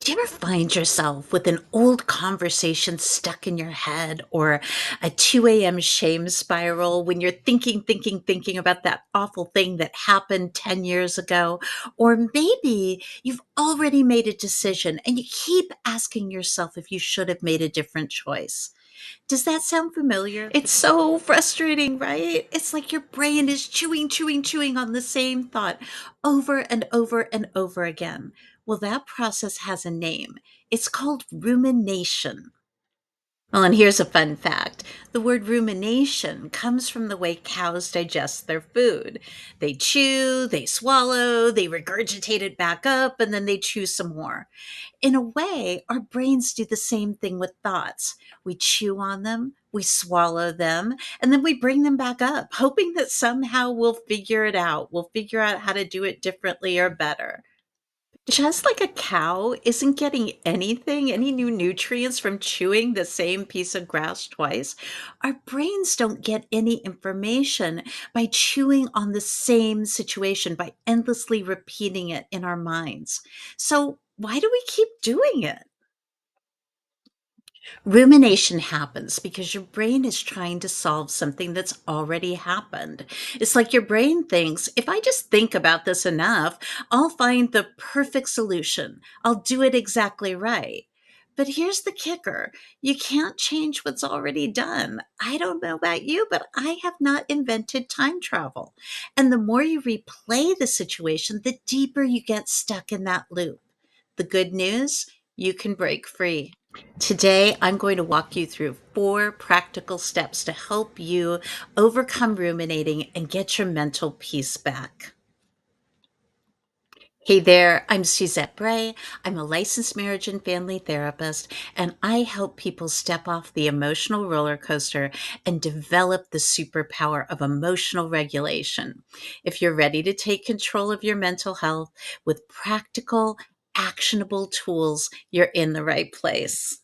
Do you ever find yourself with an old conversation stuck in your head or a 2 a.m. shame spiral when you're thinking about that awful thing that happened 10 years ago? Or maybe you've already made a decision and you keep asking yourself if you should have made a different choice. Does that sound familiar? It's so frustrating, right? It's like your brain is chewing on the same thought over and over and over again. Well, that process has a name. It's called rumination. Well, and here's a fun fact. The word rumination comes from the way cows digest their food. They chew, they swallow, they regurgitate it back up, and then they chew some more. In a way, our brains do the same thing with thoughts. We chew on them, we swallow them, and then we bring them back up, hoping that somehow we'll figure it out. We'll figure out how to do it differently or better. Just like a cow isn't getting anything, any new nutrients from chewing the same piece of grass twice, our brains don't get any information by chewing on the same situation, by endlessly repeating it in our minds. So, why do we keep doing it? Rumination happens because your brain is trying to solve something that's already happened. It's like your brain thinks, if I just think about this enough, I'll find the perfect solution. I'll do it exactly right. But here's the kicker, you can't change what's already done. I don't know about you, but I have not invented time travel. And the more you replay the situation, the deeper you get stuck in that loop. The good news, you can break free. Today, I'm going to walk you through 4 practical steps to help you overcome ruminating and get your mental peace back. Hey there, I'm Suzette Bray. I'm a licensed marriage and family therapist, and I help people step off the emotional roller coaster and develop the superpower of emotional regulation. If you're ready to take control of your mental health with practical, actionable tools, you're in the right place.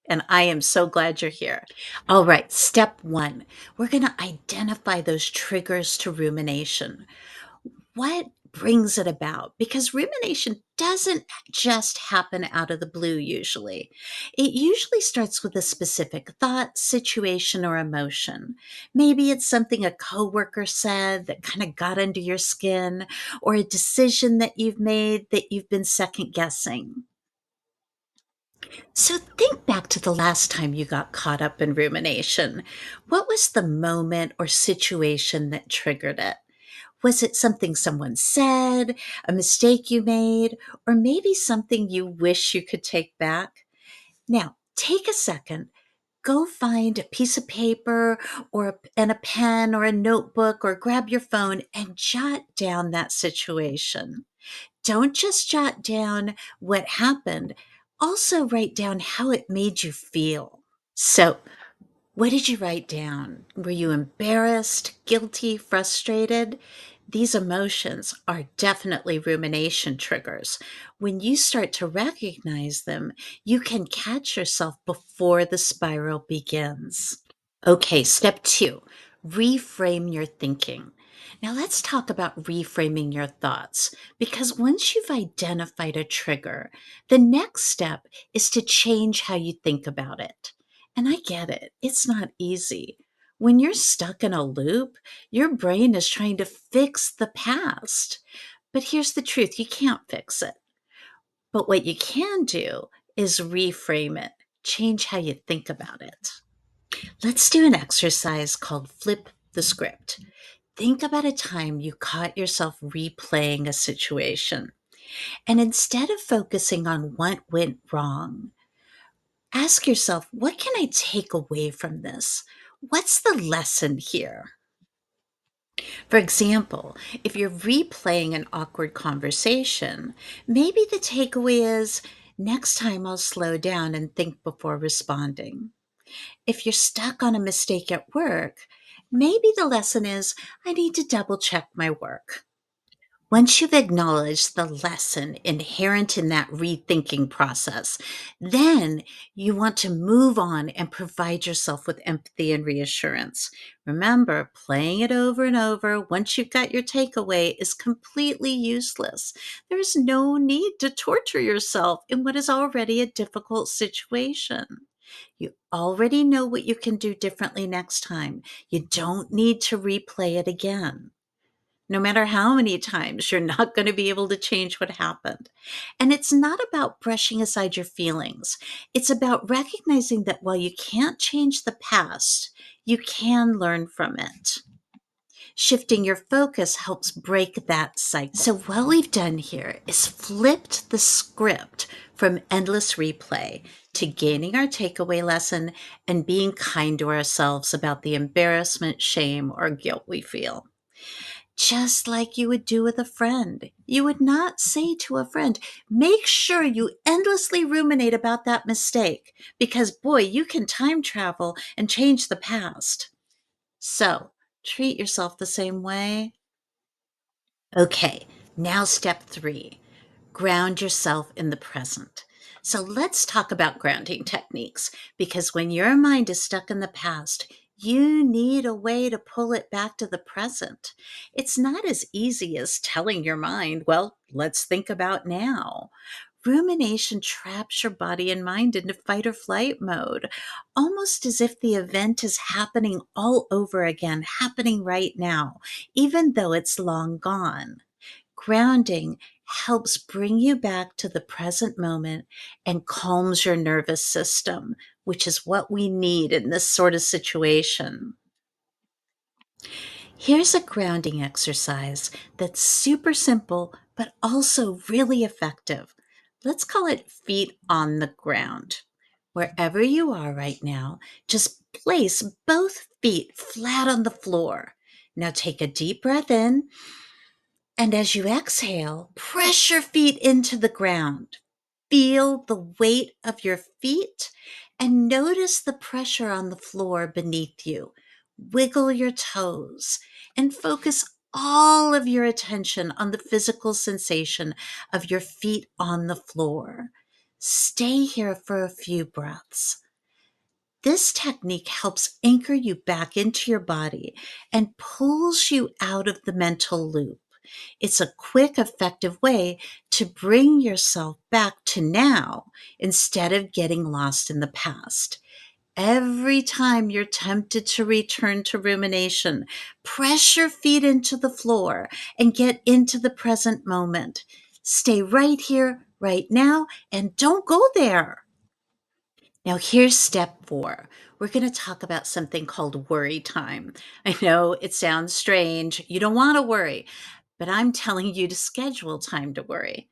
And I am so glad you're here. All right, step 1, we're going to identify those triggers to rumination. What brings it about? Because rumination doesn't just happen out of the blue usually. It usually starts with a specific thought, situation, or emotion. Maybe it's something a coworker said that kind of got under your skin, or a decision that you've made that you've been second guessing. So think back to the last time you got caught up in rumination. What was the moment or situation that triggered it? Was it something someone said, a mistake you made, or maybe something you wish you could take back? Now, take a second, go find a piece of paper and a pen or a notebook or grab your phone and jot down that situation. Don't just jot down what happened, also write down how it made you feel. So, what did you write down? Were you embarrassed, guilty, frustrated? These emotions are definitely rumination triggers. When you start to recognize them, you can catch yourself before the spiral begins. Okay, step 2, reframe your thinking. Now let's talk about reframing your thoughts because once you've identified a trigger, the next step is to change how you think about it. And I get it, it's not easy. When you're stuck in a loop, your brain is trying to fix the past. But here's the truth, you can't fix it. But what you can do is reframe it, change how you think about it. Let's do an exercise called Flip the Script. Think about a time you caught yourself replaying a situation. And instead of focusing on what went wrong, ask yourself, what can I take away from this? What's the lesson here? For example, if you're replaying an awkward conversation, maybe the takeaway is next time I'll slow down and think before responding. If you're stuck on a mistake at work, maybe the lesson is I need to double check my work. Once you've acknowledged the lesson inherent in that rethinking process, then you want to move on and provide yourself with empathy and reassurance. Remember, playing it over and over once you've got your takeaway is completely useless. There's no need to torture yourself in what is already a difficult situation. You already know what you can do differently next time. You don't need to replay it again. No matter how many times, you're not going to be able to change what happened. And it's not about brushing aside your feelings. It's about recognizing that while you can't change the past, you can learn from it. Shifting your focus helps break that cycle. So, what we've done here is flipped the script from endless replay to gaining our takeaway lesson and being kind to ourselves about the embarrassment, shame, or guilt we feel. Just like you would do with a friend. You would not say to a friend, make sure you endlessly ruminate about that mistake because, boy, you can time travel and change the past. So, treat yourself the same way. Okay, now step three, ground yourself in the present. So let's talk about grounding techniques because when your mind is stuck in the past, you need a way to pull it back to the present. It's not as easy as telling your mind, well, let's think about now. Rumination traps your body and mind into fight or flight mode, almost as if the event is happening all over again, happening right now, even though it's long gone. Grounding helps bring you back to the present moment and calms your nervous system, which is what we need in this sort of situation. Here's a grounding exercise that's super simple, but also really effective. Let's call it feet on the ground. Wherever you are right now, just place both feet flat on the floor. Now take a deep breath in, and as you exhale, press your feet into the ground. Feel the weight of your feet and notice the pressure on the floor beneath you. Wiggle your toes and focus all of your attention on the physical sensation of your feet on the floor. Stay here for a few breaths. This technique helps anchor you back into your body and pulls you out of the mental loop. It's a quick, effective way to bring yourself back to now instead of getting lost in the past. Every time you're tempted to return to rumination, press your feet into the floor and get into the present moment. Stay right here, right now, and don't go there. Now, here's step four. We're going to talk about something called worry time. I know it sounds strange. You don't want to worry, but I'm telling you to schedule time to worry.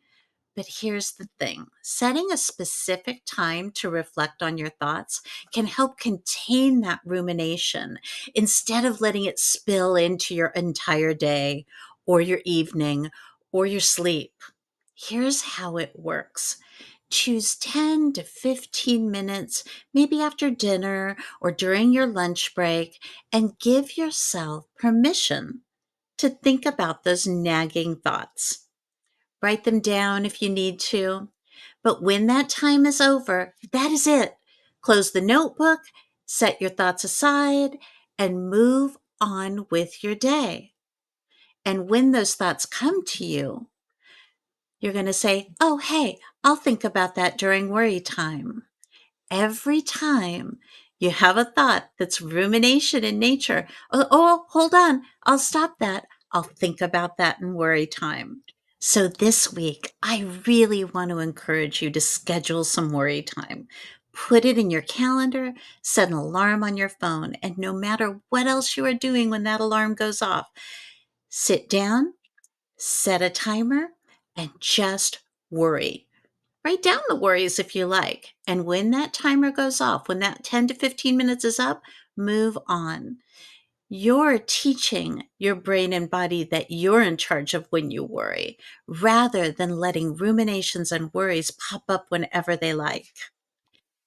But here's the thing, setting a specific time to reflect on your thoughts can help contain that rumination instead of letting it spill into your entire day or your evening or your sleep. Here's how it works. Choose 10 to 15 minutes, maybe after dinner or during your lunch break, and give yourself permission to think about those nagging thoughts. Write them down if you need to. But when that time is over, that is it. Close the notebook, set your thoughts aside, and move on with your day. And when those thoughts come to you, you're going to say, oh, hey, I'll think about that during worry time. Every time you have a thought that's rumination in nature, oh, hold on, I'll stop that. I'll think about that in worry time. So this week, I really want to encourage you to schedule some worry time. Put it in your calendar, set an alarm on your phone, and no matter what else you are doing when that alarm goes off, sit down, set a timer, and just worry. Write down the worries if you like. And when that timer goes off, when that 10 to 15 minutes is up, move on. You're teaching your brain and body that you're in charge of when you worry, rather than letting ruminations and worries pop up whenever they like.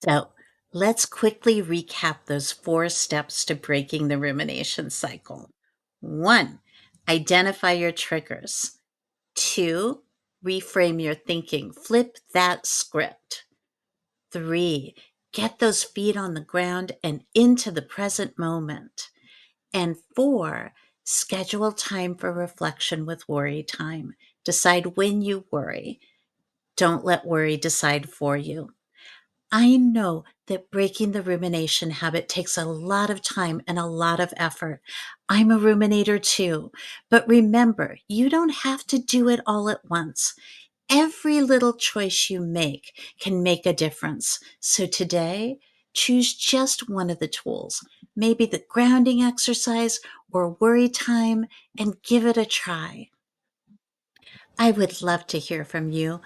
So let's quickly recap those four steps to breaking the rumination cycle. One, identify your triggers. 2, reframe your thinking. Flip that script. 3, get those feet on the ground and into the present moment. And 4, schedule time for reflection with worry time. Decide when you worry. Don't let worry decide for you. I know that breaking the rumination habit takes a lot of time and a lot of effort. I'm a ruminator too. But remember, you don't have to do it all at once. Every little choice you make can make a difference. So today, choose just one of the tools, maybe the grounding exercise or worry time, and give it a try. I would love to hear from you.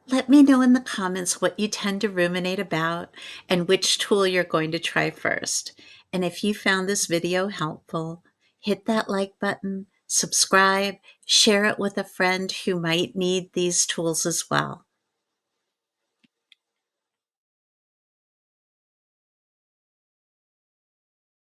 Let me know in the comments what you tend to ruminate about and which tool you're going to try first. And if you found this video helpful, hit that like button, subscribe, share it with a friend who might need these tools as well.